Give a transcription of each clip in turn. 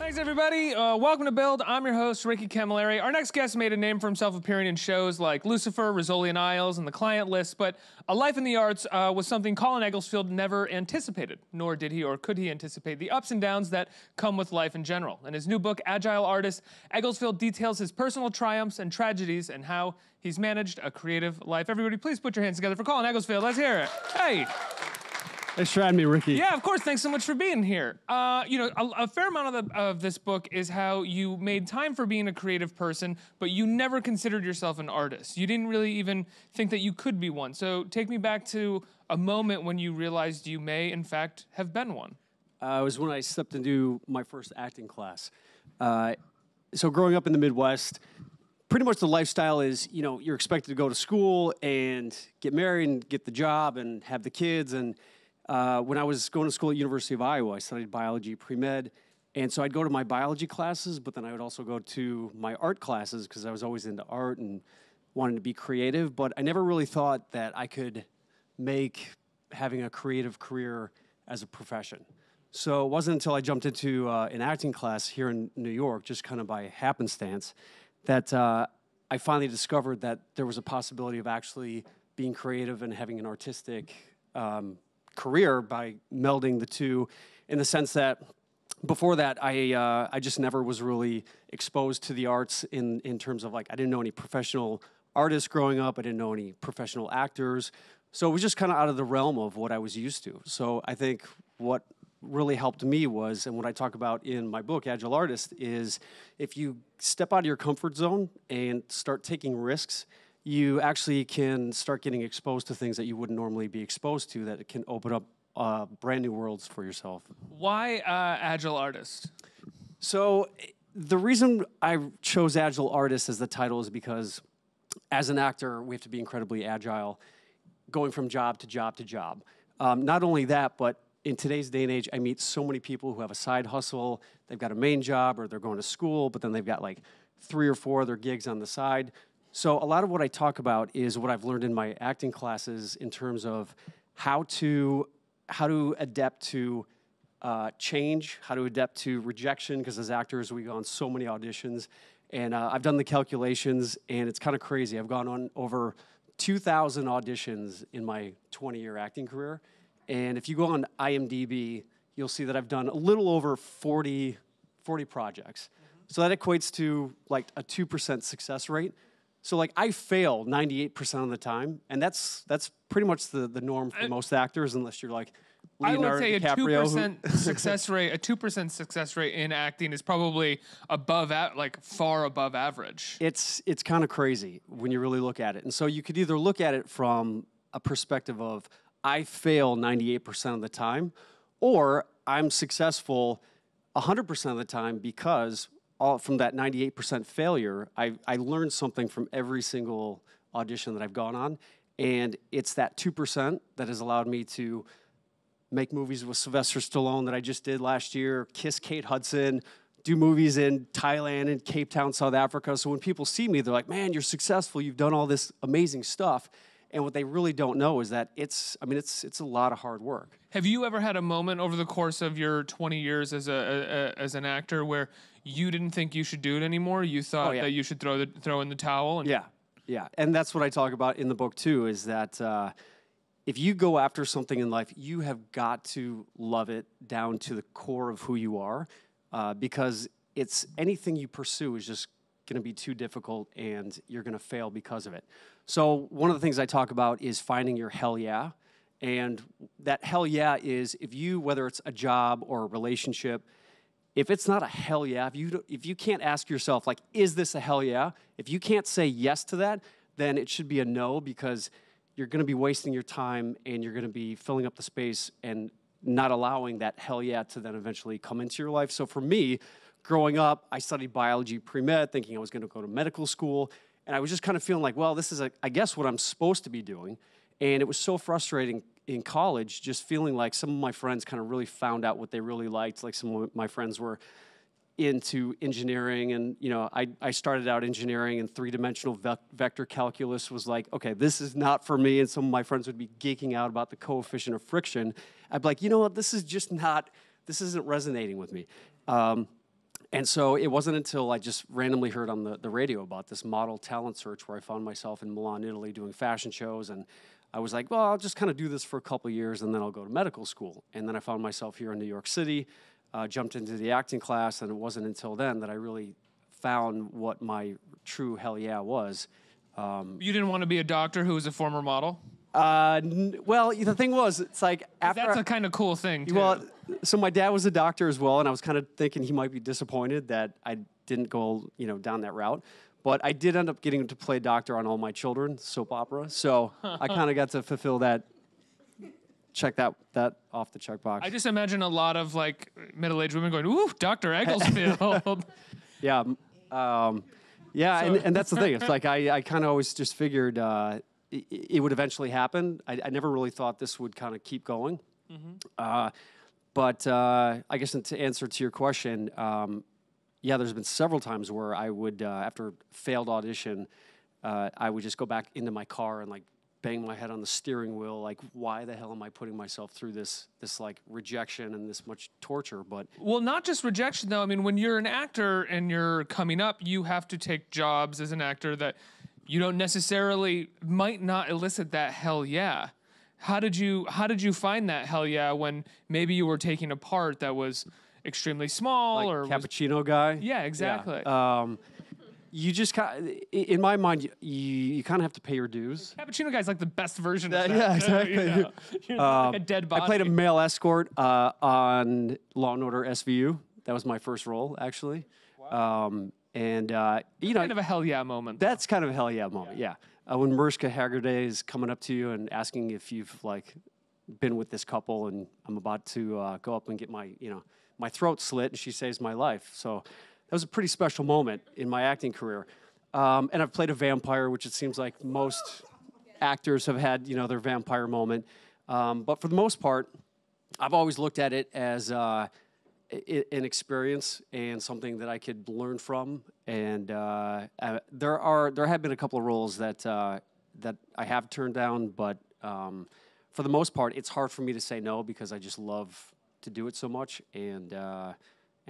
Thanks, everybody. Welcome to Build. I'm your host, Ricky Camilleri. Our next guest made a name for himself appearing in shows like Lucifer, Rizzoli and Isles, and The Client List, but a life in the arts was something Colin Egglesfield never anticipated, nor did he or could he anticipate the ups and downs that come with life in general. In his new book, Agile Artist, Egglesfield details his personal triumphs and tragedies and how he's managed a creative life. Everybody, please put your hands together for Colin Egglesfield. Let's hear it. Hey. Thanks for having me, Ricky. Yeah, of course. Thanks so much for being here. You know, a fair amount of this book is how you made time for being a creative person, but you never considered yourself an artist. You didn't really even think that you could be one. So take me back to a moment when you realized you may, in fact, have been one. It was when I stepped into my first acting class. So growing up in the Midwest, pretty much the lifestyle is, you know, you're expected to go to school and get married and get the job and have the kids. And when I was going to school at University of Iowa, I studied biology pre-med, and so I'd go to my biology classes, but then I would also go to my art classes because I was always into art and wanted to be creative, but I never really thought that I could make having a creative career as a profession. So it wasn't until I jumped into an acting class here in New York, just kind of by happenstance, that I finally discovered that there was a possibility of actually being creative and having an artistic career by melding the two, in the sense that before that I just never was really exposed to the arts in terms of, like, I didn't know any professional artists growing up, I didn't know any professional actors, so it was just kind of out of the realm of what I was used to. So I think what really helped me was, and what I talk about in my book, Agile Artist, is if you step out of your comfort zone and start taking risks, you actually can start getting exposed to things that you wouldn't normally be exposed to, that can open up brand new worlds for yourself. Why Agile Artist? So the reason I chose Agile Artist as the title is because as an actor, we have to be incredibly agile, going from job to job to job. Not only that, but in today's day and age, I meet so many people who have a side hustle, they've got a main job, or they're going to school, but then they've got like 3 or 4 other gigs on the side. So a lot of what I talk about is what I've learned in my acting classes in terms of how to adapt to change, how to adapt to rejection, because as actors, we go on so many auditions. And I've done the calculations, and it's kind of crazy. I've gone on over 2,000 auditions in my 20-year acting career. And if you go on IMDb, you'll see that I've done a little over 40 projects. So that equates to like a 2% success rate. So like I fail 98% of the time, and that's pretty much the norm for most actors, unless you're like Leonardo DiCaprio. I would say a 2% success rate. A 2% success rate in acting is probably far above average. It's kind of crazy when you really look at it. And so you could either look at it from a perspective of I fail 98% of the time, or I'm successful 100% of the time because from that 98% failure, I learned something from every single audition that I've gone on, and it's that 2% that has allowed me to make movies with Sylvester Stallone that I just did last year, kiss Kate Hudson, do movies in Thailand and Cape Town, South Africa. So when people see me, they're like, man, you're successful, you've done all this amazing stuff. And what they really don't know is that it's a lot of hard work. Have you ever had a moment over the course of your 20 years as an actor where you didn't think you should do it anymore? You thought that you should throw in the towel? And yeah. And that's what I talk about in the book too, is that if you go after something in life, you have got to love it down to the core of who you are, because anything you pursue is just going to be too difficult, and you're going to fail because of it. So one of the things I talk about is finding your hell yeah. And that hell yeah is whether it's a job or a relationship, if it's not a hell yeah, if you can't ask yourself, like, is this a hell yeah? If you can't say yes to that, then it should be a no, because you're going to be wasting your time and you're going to be filling up the space and not allowing that hell yeah to then eventually come into your life. So for me, growing up, I studied biology pre-med, thinking I was going to go to medical school, and I was just kind of feeling like, well, this is, I guess, what I'm supposed to be doing. And it was so frustrating in college, just feeling like some of my friends kind of really found out what they really liked. Like some of my friends were into engineering, and I started out engineering, and three-dimensional vector calculus was like, okay, this is not for me. And some of my friends would be geeking out about the coefficient of friction. I'd be like, you know what, this isn't resonating with me. And so it wasn't until I just randomly heard on the radio about this model talent search where I found myself in Milan, Italy, doing fashion shows. And I was like, well, I'll just kind of do this for a couple of years, and then I'll go to medical school. And then I found myself here in New York City, jumped into the acting class, and it wasn't until then that I really found what my true hell yeah was. You didn't want to be a doctor who was a former model? Well, the thing was, it's like after That's a kind of cool thing, too. Well, so my dad was a doctor as well, and I was kind of thinking he might be disappointed that I didn't go, down that route. But I did end up getting to play doctor on All My Children, soap opera. So I kind of got to fulfill that, check that off the checkbox. I just imagine a lot of like middle-aged women going, "Ooh, Dr. Egglesfield." Yeah, and that's the thing. It's like I kind of always just figured it would eventually happen. I never really thought this would kind of keep going. But I guess to answer to your question, there's been several times where I would, after a failed audition, I would just go back into my car and like bang my head on the steering wheel, like, why the hell am I putting myself through this like rejection and this much torture? But well, not just rejection though. I mean, when you're an actor and you're coming up, you have to take jobs as an actor that you don't necessarily might not elicit that hell yeah. How did you find that hell yeah when maybe you were taking a part that was extremely small like or cappuccino guy? Yeah, exactly. Yeah. You just in my mind, you kind of have to pay your dues. Cappuccino guy's like the best version of that. Yeah, exactly. You're like a dead body. I played a male escort on Law and Order SVU. That was my first role, actually. Wow. Kind of a hell yeah moment. That's kind of a hell yeah moment. Yeah. When Mariska Hargitay is coming up to you and asking if you've like been with this couple, and I'm about to go up and get my my throat slit, and she saves my life. So that was a pretty special moment in my acting career. And I've played a vampire, which it seems like most actors have had, their vampire moment. But for the most part, I've always looked at it as an experience and something that I could learn from. And there have been a couple of roles that I have turned down, but for the most part, it's hard for me to say no because I just love to do it so much. And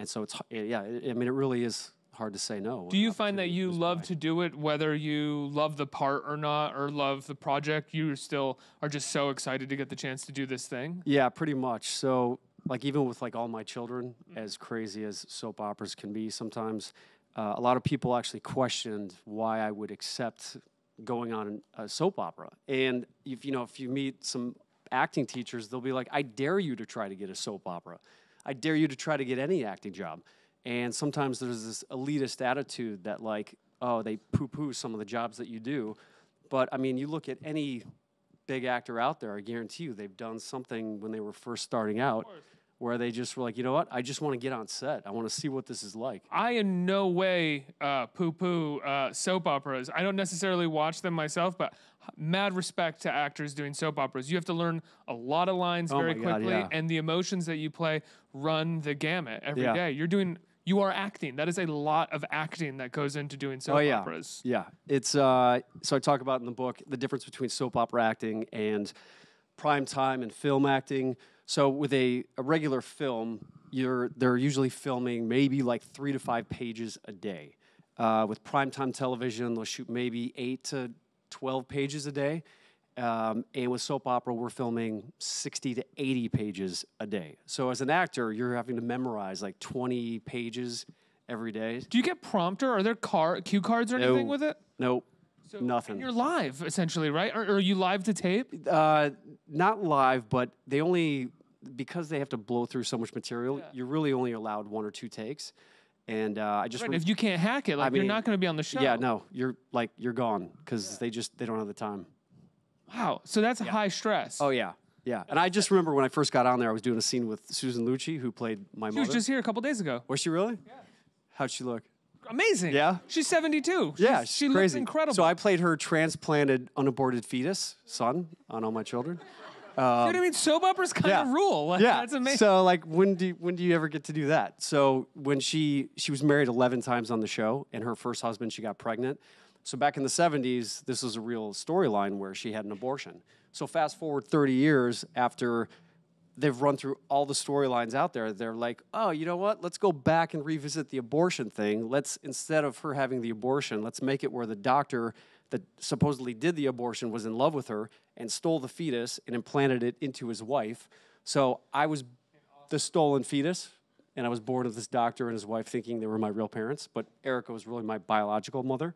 so it really is hard to say no. Do you find that you love to do it, whether you love the part or not, or love the project? You still are just so excited to get the chance to do this thing? Yeah, pretty much. So, like, even with like All My Children, as crazy as soap operas can be sometimes, a lot of people actually questioned why I would accept going on a soap opera. And if you meet some acting teachers, they'll be like, "I dare you to try to get a soap opera. I dare you to try to get any acting job." And sometimes there's this elitist attitude that like, oh, they poo-poo some of the jobs that you do. But I mean, you look at any big actor out there, I guarantee you they've done something when they were first starting out where they just were like, you know what, I just want to get on set. I want to see what this is like. I in no way poo-poo soap operas. I don't necessarily watch them myself, but mad respect to actors doing soap operas. You have to learn a lot of lines very quickly, and the emotions that you play run the gamut every day. You are acting. That is a lot of acting that goes into doing soap operas. Yeah, it's so I talk about in the book the difference between soap opera acting and prime time and film acting. So with a regular film, they're usually filming maybe like 3 to 5 pages a day. With primetime television, they'll shoot maybe 8 to 12 pages a day. And with soap opera, we're filming 60 to 80 pages a day. So as an actor, you're having to memorize like 20 pages every day. Do you get prompter? Are there cue cards or anything with it? Nope. So nothing. And you're live, essentially, right? Or are you live to tape? Not live, but because they have to blow through so much material, you're really only allowed 1 or 2 takes. And I just if you can't hack it, you're not going to be on the show. Yeah, no, you're gone because they don't have the time. Wow, so that's high stress. Oh yeah. And I just remember when I first got on there, I was doing a scene with Susan Lucci, who played my mother. She was just here a couple days ago. Was she really? Yeah. How'd she look? Amazing. Yeah? She's 72. She crazy. looks incredible. So I played her transplanted, unaborted fetus son on All My Children. You know what I mean? Soap operas kind of rule. That's amazing. So like, when do you ever get to do that? So when she was married 11 times on the show, and her first husband, she got pregnant. So back in the 70s, this was a real storyline where she had an abortion. So fast forward 30 years after they've run through all the storylines out there. They're like, oh, you know what? Let's go back and revisit the abortion thing. Instead of her having the abortion, let's make it where the doctor that supposedly did the abortion was in love with her and stole the fetus and implanted it into his wife. So I was the stolen fetus, and I was born of this doctor and his wife thinking they were my real parents, but Erica was really my biological mother.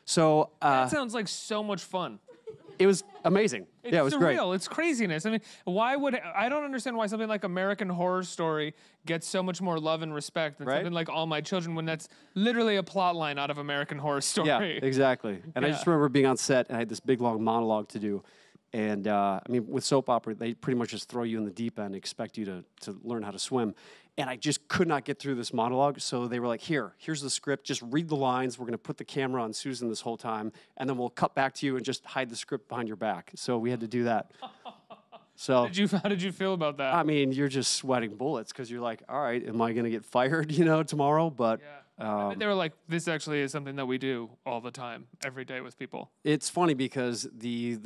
So that sounds like so much fun. it was amazing. It's yeah, it was great. surreal. It's craziness. I mean, I don't understand why something like American Horror Story gets so much more love and respect than something like All My Children, when that's literally a plot line out of American Horror Story. Yeah, exactly. And I just remember being on set and I had this big long monologue to do. And I mean, with soap opera, they pretty much just throw you in the deep end and expect you to learn how to swim. And I just could not get through this monologue. So they were like, here's the script. Just read the lines. We're going to put the camera on Susan this whole time. And then we'll cut back to you and just hide the script behind your back. So we had to do that. So how did you feel about that? I mean, you're just sweating bullets because you're like, all right, am I going to get fired, tomorrow? But I bet they were like, this actually is something that we do all the time, every day with people. It's funny because the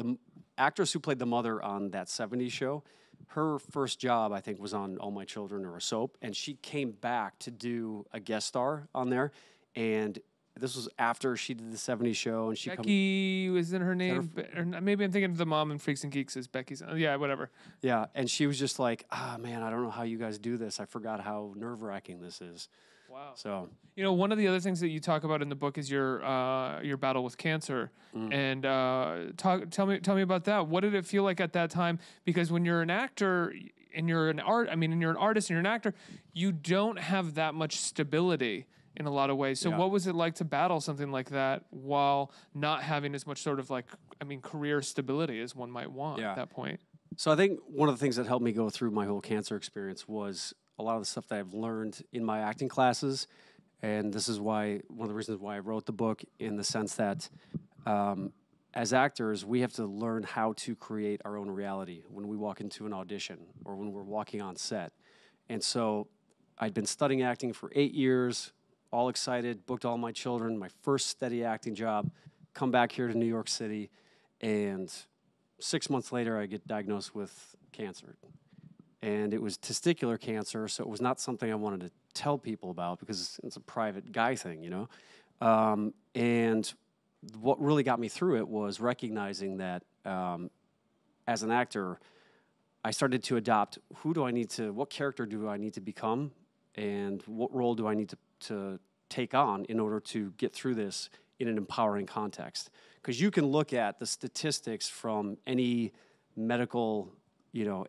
actress who played the mother on that 70s show, her first job, I think, was on All My Children or a soap, and she came back to do a guest star on there, and this was after she did the 70s show, and she Becky was in her name, or maybe I'm thinking of the mom in Freaks and Geeks as Becky's. Yeah, whatever. Yeah, and she was just like, man, I don't know how you guys do this. I forgot how nerve-wracking this is. Wow. So one of the other things that you talk about in the book is your battle with cancer, and tell me about that. What did it feel like at that time? Because when you're an actor and you're an artist and you're an actor, you don't have that much stability in a lot of ways. So what was it like to battle something like that while not having as much sort of career stability as one might want at that point? So I think one of the things that helped me go through my whole cancer experience was a lot of the stuff that I've learned in my acting classes, and this is one of the reasons why I wrote the book, in the sense that as actors, we have to learn how to create our own reality when we walk into an audition or when we're walking on set. And so I'd been studying acting for 8 years, all excited, booked All My Children, my first steady acting job, come back here to New York City, and 6 months later, I get diagnosed with cancer. And it was testicular cancer, so it was not something I wanted to tell people about because it's a private guy thing, And what really got me through it was recognizing that as an actor, I started to adopt what character do I need to become, and what role do I need to take on in order to get through this in an empowering context. Because you can look at the statistics from any medical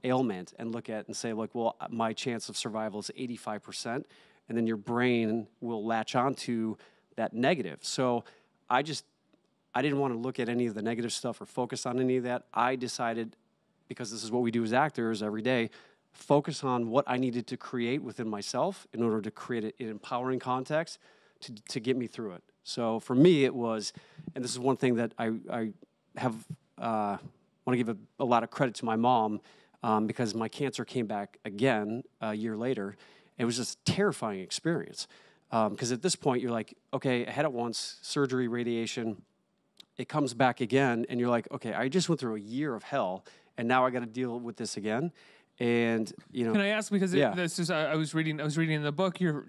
ailment and look at and say, look, well, my chance of survival is 85%, and then your brain will latch onto that negative. So I didn't want to look at any of the negative stuff or focus on any of that. I decided, because this is what we do as actors every day, focus on what I needed to create within myself in order to create an empowering context to get me through it. So for me, it was, and this is one thing that I have, want to give a lot of credit to my mom, because my cancer came back again a year later. It was just a terrifying experience, because at this point you're like, okay, I had it once, surgery, radiation, it comes back again, and you're like, okay, I just went through a year of hell, and now I got to deal with this again. And can I ask, because this is I was reading in the book, you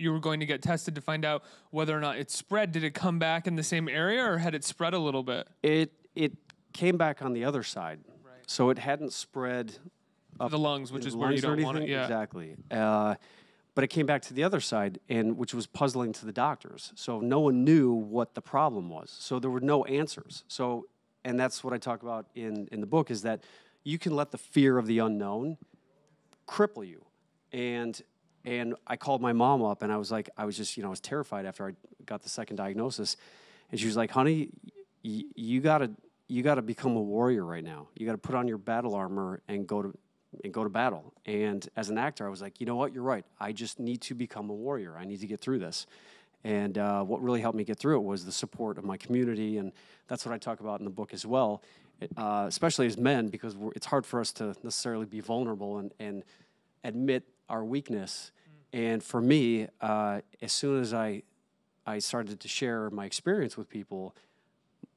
were going to get tested to find out whether or not it spread. Did it come back in the same area, or had it spread a little bit? It came back on the other side, so it hadn't spread up the lungs, which is where you don't want it. Yeah, exactly. But it came back to the other side, and which was puzzling to the doctors. So no one knew what the problem was. So there were no answers. So, and that's what I talk about in the book, is that you can let the fear of the unknown cripple you. And I called my mom up, and I was terrified after I got the second diagnosis, and she was like, "Honey, you gotta become a warrior right now. You gotta put on your battle armor and go to battle." And as an actor, I was like, you know what? You're right. I just need to become a warrior. I need to get through this. And what really helped me get through it was the support of my community, and that's what I talk about in the book as well, especially as men, because it's hard for us to necessarily be vulnerable and admit our weakness. And for me, as soon as I started to share my experience with people,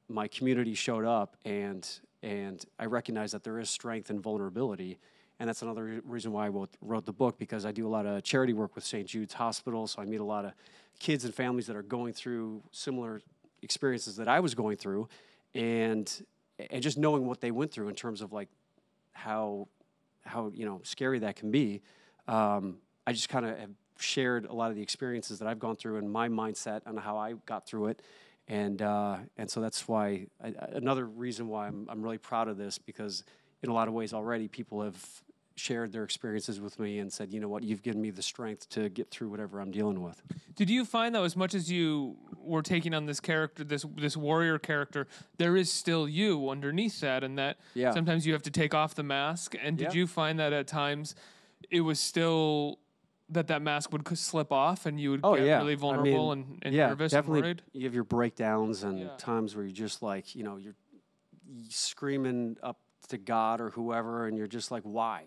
my community showed up, and I recognized that there is strength in vulnerability, And that's another reason why I wrote the book, because I do a lot of charity work with St. Jude's Hospital. So I meet a lot of kids and families that are going through similar experiences that I was going through, and just knowing what they went through in terms of like how scary that can be. I just kind of have shared a lot of the experiences that I've gone through and my mindset on how I got through it. And so that's why another reason why I'm really proud of this, because in a lot of ways already people have shared their experiences with me and said, you know what, you've given me the strength to get through whatever I'm dealing with. Did you find, though, as much as you were taking on this character, this warrior character, there is still you underneath that, and that sometimes you have to take off the mask? And did you find that at times it was still that mask would slip off and you would get really vulnerable and nervous definitely and worried? You have your breakdowns and times where you're just like, you're screaming up to God or whoever, and you're just like, why?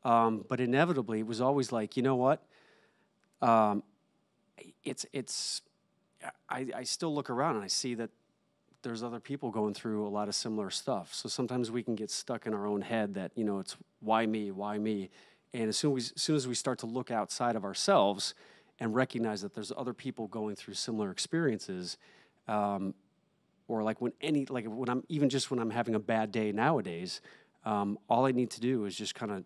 But inevitably, it was always like, you know what? I still look around and I see that there's other people going through a lot of similar stuff. So sometimes we can get stuck in our own head that, it's why me? And as soon as we start to look outside of ourselves and recognize that there's other people going through similar experiences, or when I'm having a bad day nowadays, all I need to do is just kind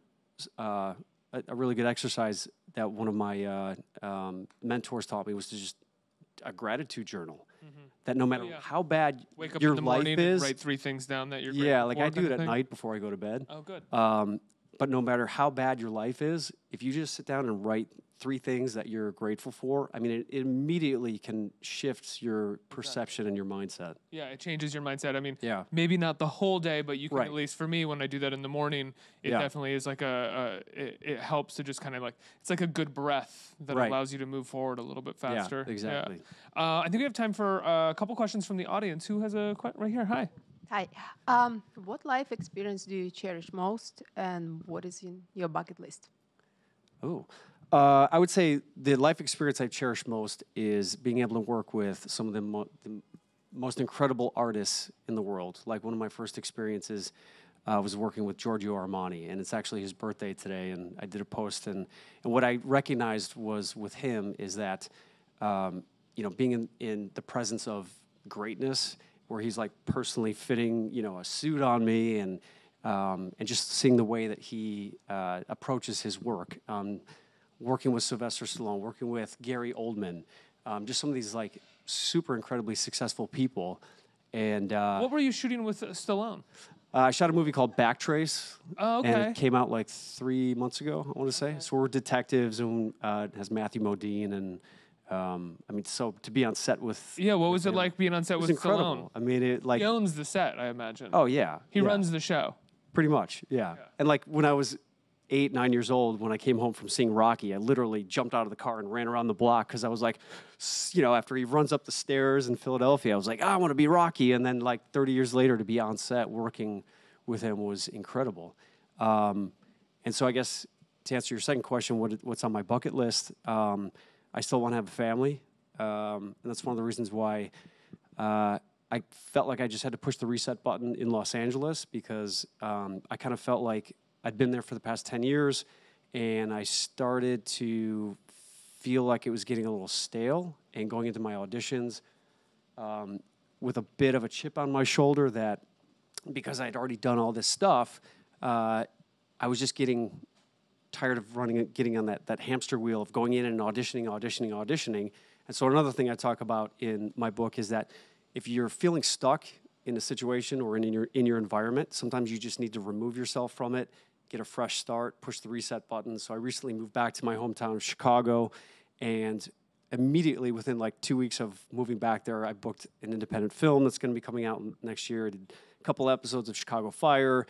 of a really good exercise that one of my mentors taught me was to just a gratitude journal. That no matter how bad wake up your in the life morning is, and write 3 things down that you're grateful for, I do it at night before I go to bed. Oh, good. But no matter how bad your life is, if you just sit down and write 3 things that you're grateful for, I mean, it immediately can shift your perception and your mindset. Yeah, it changes your mindset. I mean, Yeah. maybe not the whole day, but you can, at least for me, when I do that in the morning, it definitely is like it helps to just kind of like, it's like a good breath that allows you to move forward a little bit faster. Yeah, exactly. Yeah. I think we have time for a couple questions from the audience. Who has a question? Right here, hi. Hi. What life experience do you cherish most, and what is in your bucket list? I would say the life experience I cherish most is being able to work with some of the most incredible artists in the world. Like one of my first experiences was working with Giorgio Armani, and it's actually his birthday today, and I did a post, and what I recognized was with him is that, being in the presence of greatness, where he's like personally fitting, a suit on me, and just seeing the way that he approaches his work. Working with Sylvester Stallone, working with Gary Oldman, just some of these like super incredibly successful people. And what were you shooting with Stallone? I shot a movie called Backtrace. Oh, okay. And it came out like 3 months ago, I want to say. Okay. So we're detectives, and it has Matthew Modine, and so to be on set with what was it like being on set with incredible. Stallone? I mean, he owns the set, I imagine. Oh yeah, he runs the show. Pretty much, yeah. And like when I was 8, 9 years old, when I came home from seeing Rocky, I literally jumped out of the car and ran around the block because I was like, after he runs up the stairs in Philadelphia, I was like, I want to be Rocky. And then like 30 years later, to be on set working with him was incredible. And so I guess to answer your second question, what's on my bucket list? I still want to have a family, and that's one of the reasons why I felt like I just had to push the reset button in Los Angeles, because I kind of felt like I'd been there for the past 10 years, and I started to feel like it was getting a little stale, and going into my auditions with a bit of a chip on my shoulder that, because I'd already done all this stuff, I was just getting tired of getting on that hamster wheel of going in and auditioning. And so another thing I talk about in my book is that if you're feeling stuck in a situation or in your environment, sometimes you just need to remove yourself from it, get a fresh start, push the reset button. So I recently moved back to my hometown of Chicago, and immediately within like 2 weeks of moving back there, I booked an independent film that's going to be coming out next year. I did a couple episodes of Chicago Fire,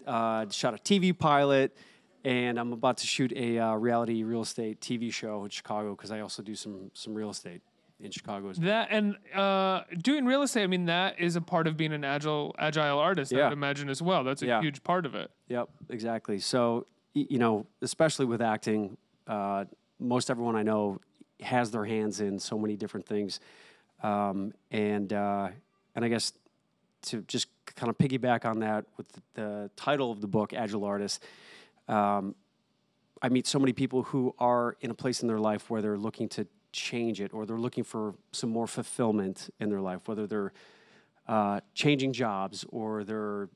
shot a TV pilot, and I'm about to shoot a reality real estate TV show in Chicago, because I also do some real estate in Chicago as well. That and doing real estate, I mean, that is a part of being an agile artist, I would imagine, as well. That's a huge part of it. Yep, exactly. So, especially with acting, most everyone I know has their hands in so many different things. And I guess to just kind of piggyback on that with the title of the book, Agile Artist, I meet so many people who are in a place in their life where they're looking to change it, or they're looking for some more fulfillment in their life, whether they're changing jobs or they're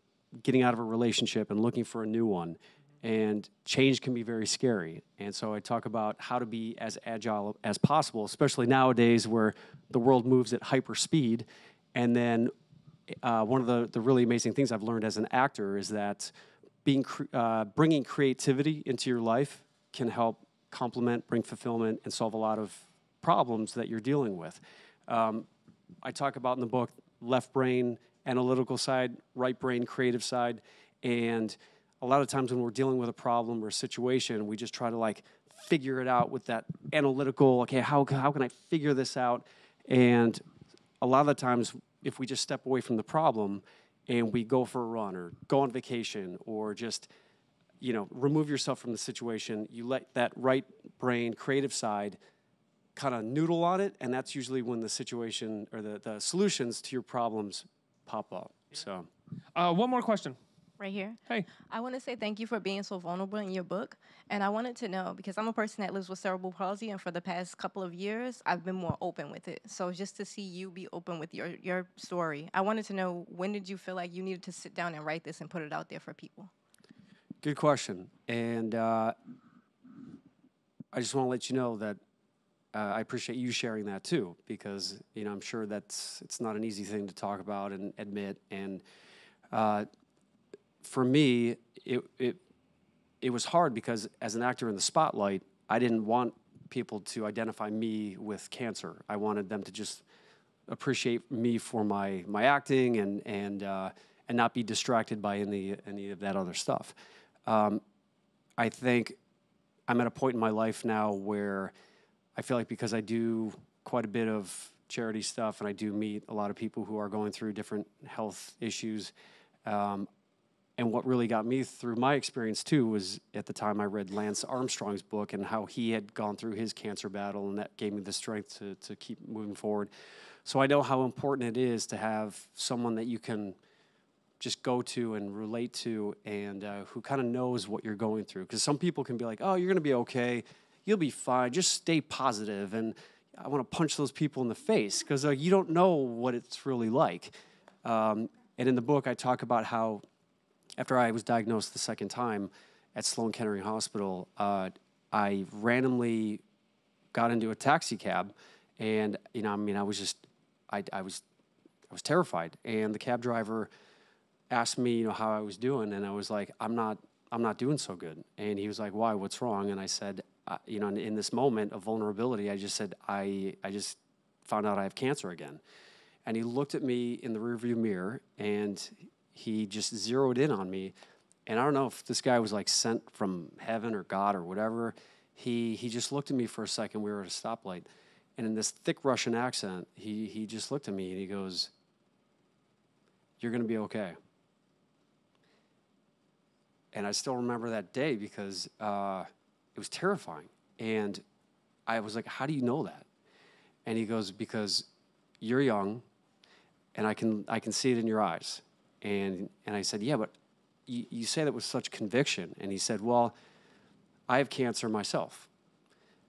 getting out of a relationship and looking for a new one. And change can be very scary. And so I talk about how to be as agile as possible, especially nowadays where the world moves at hyper speed. And then one of the really amazing things I've learned as an actor is that bringing creativity into your life can help complement, bring fulfillment, and solve a lot of problems that you're dealing with. I talk about in the book left brain, analytical side, right brain, creative side, and a lot of times when we're dealing with a problem or a situation, we just try to like figure it out with that analytical, okay, how can I figure this out? And a lot of the times, if we just step away from the problem and we go for a run or go on vacation or just, you know, remove yourself from the situation, you let that right brain, creative side kind of noodle on it, and that's usually when the situation or the solutions to your problems pop up. So, one more question. Right here. Hey. I want to say thank you for being so vulnerable in your book. And I wanted to know, because I'm a person that lives with cerebral palsy, and for the past couple of years, I've been more open with it. So just to see you be open with your story, I wanted to know, when did you feel like you needed to sit down and write this and put it out there for people? Good question. And I just want to let you know that I appreciate you sharing that too, because, you know, I'm sure it's not an easy thing to talk about and admit. And for me, it was hard because as an actor in the spotlight, I didn't want people to identify me with cancer. I wanted them to just appreciate me for my acting and not be distracted by any of that other stuff. I think I'm at a point in my life now where I feel like because I do quite a bit of charity stuff and I do meet a lot of people who are going through different health issues. And what really got me through my experience, too, was at the time I read Lance Armstrong's book and how he had gone through his cancer battle, and that gave me the strength to keep moving forward. So I know how important it is to have someone that you can just go to and relate to and who kind of knows what you're going through. Because some people can be like, oh, you're going to be okay. You'll be fine. Just stay positive. And I want to punch those people in the face because you don't know what it's really like. And in the book, I talk about how after I was diagnosed the second time at Sloan Kettering Hospital, I randomly got into a taxi cab, and you know, I mean, I was terrified. And the cab driver asked me, you know, how I was doing, and I was like, I'm not doing so good. And he was like, why? What's wrong? And I said, you know, in this moment of vulnerability, I just said, I just found out I have cancer again. And he looked at me in the rearview mirror, and he just zeroed in on me. And I don't know if this guy was like sent from heaven or God or whatever. He just looked at me for a second. We were at a stoplight. And in this thick Russian accent, he just looked at me and he goes, you're going to be okay. And I still remember that day because it was terrifying. And I was like, how do you know that? And he goes, because you're young and I can see it in your eyes. And I said, yeah, but you say that with such conviction. And he said, well, I have cancer myself.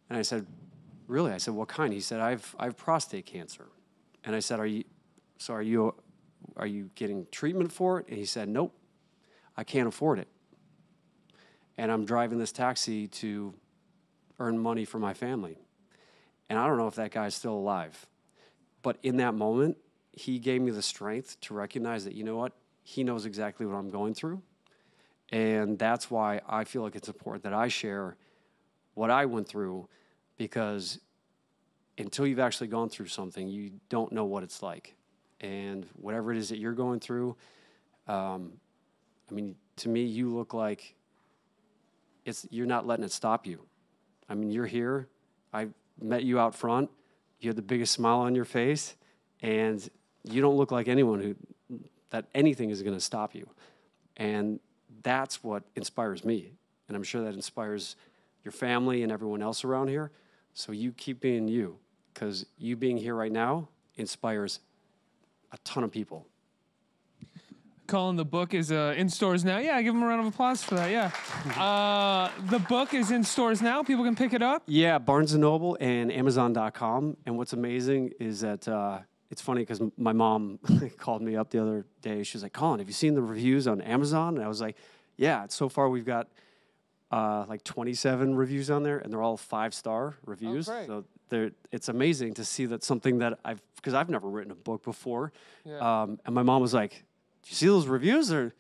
And I said, really? I said, what kind? He said, I have prostate cancer. And I said, are you getting treatment for it? And he said, nope, I can't afford it. And I'm driving this taxi to earn money for my family. And I don't know if that guy's still alive. But in that moment, he gave me the strength to recognize that, you know what, he knows exactly what I'm going through. And that's why I feel like it's important that I share what I went through, because until you've actually gone through something, you don't know what it's like. And whatever it is that you're going through, I mean, to me, you look like you're not letting it stop you. I mean, you're here. I met you out front. You had the biggest smile on your face, and you don't look like anyone that anything is going to stop you. And that's what inspires me. And I'm sure that inspires your family and everyone else around here. So you keep being you, because you being here right now inspires a ton of people. Colin, the book is in stores now. Yeah, give him a round of applause for that. Yeah. The book is in stores now. People can pick it up. Yeah, Barnes & Noble and Amazon.com. And what's amazing is that it's funny because my mom called me up the other day. She was like, Colin, have you seen the reviews on Amazon? And I was like, yeah. So far, we've got like 27 reviews on there, and they're all 5-star reviews. Oh, so it's amazing to see that something that because I've never written a book before. Yeah. And my mom was like, "Do you see those reviews? They're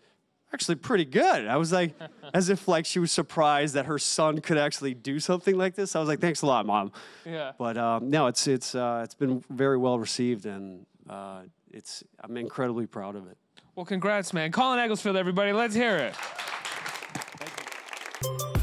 actually pretty good." I was like, as if like she was surprised that her son could actually do something like this. I was like, "Thanks a lot, Mom." Yeah. But no, it's been very well received, and I'm incredibly proud of it. Well, congrats, man. Colin Egglesfield, everybody. Let's hear it. Thank you.